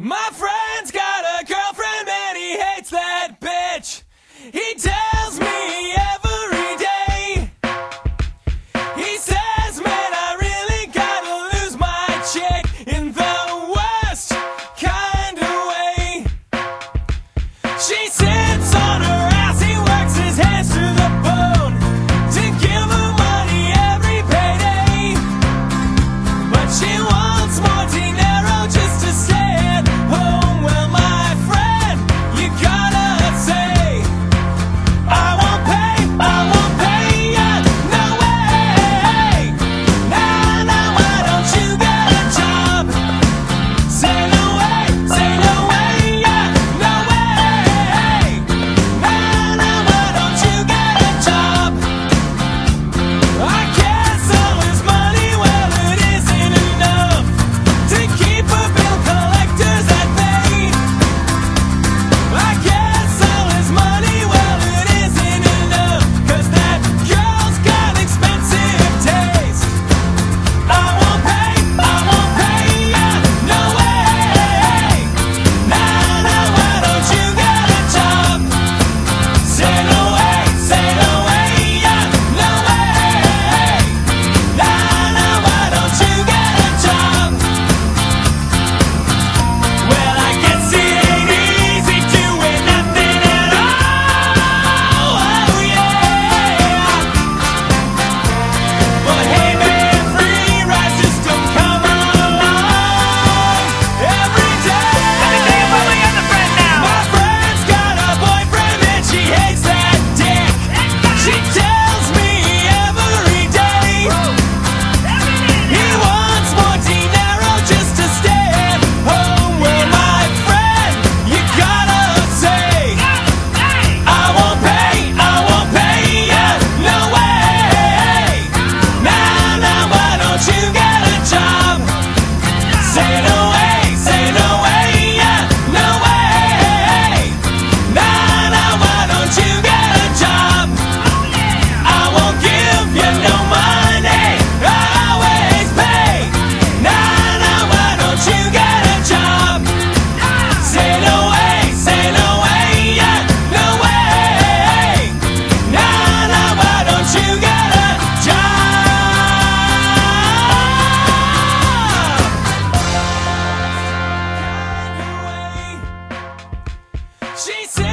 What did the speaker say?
My friend's got a girlfriend and he hates that bitch. He tells me every day. He says, man, I really gotta lose my chick in the worst kind of way. She sits on her ass, he works his hands to the bone to give her money every payday. But she wants more dinero just to stay at home. Well, my friend, you gotta say, I won't pay ya, no way. Nah, nah, why don't you get a job? Say no way, yeah, no way. Nah, nah, why don't you get a job? I guess all his money, well, it isn't enough to keep a bill collectors at bay. I guess all his money, well, it isn't enough, 'cause that girl's got expensive taste. I won't pay ya, no way. Nah, nah, why don't you get a job? Say no way, yeah, no way. Nah, nah, why don't you get a job? Well, I guess it ain't easy doing nothing at all. Oh yeah. But hey man, free rides just don't come along every day. Let me tell you about my other friend now. My friend's got a boyfriend and she hates that dick. She tells me every day he wants more dinero just to stay at home. Well, my friend, you gotta say, I won't pay ya, no way. Nah, nah, why don't you get a job? Say no way, yeah, no way. Nah, nah, why don't you get a job? I won't give you no money, I always pay. Nah, nah, why don't you get a job? Say no way, yeah, no way. Nah, nah, why don't you get a job? She said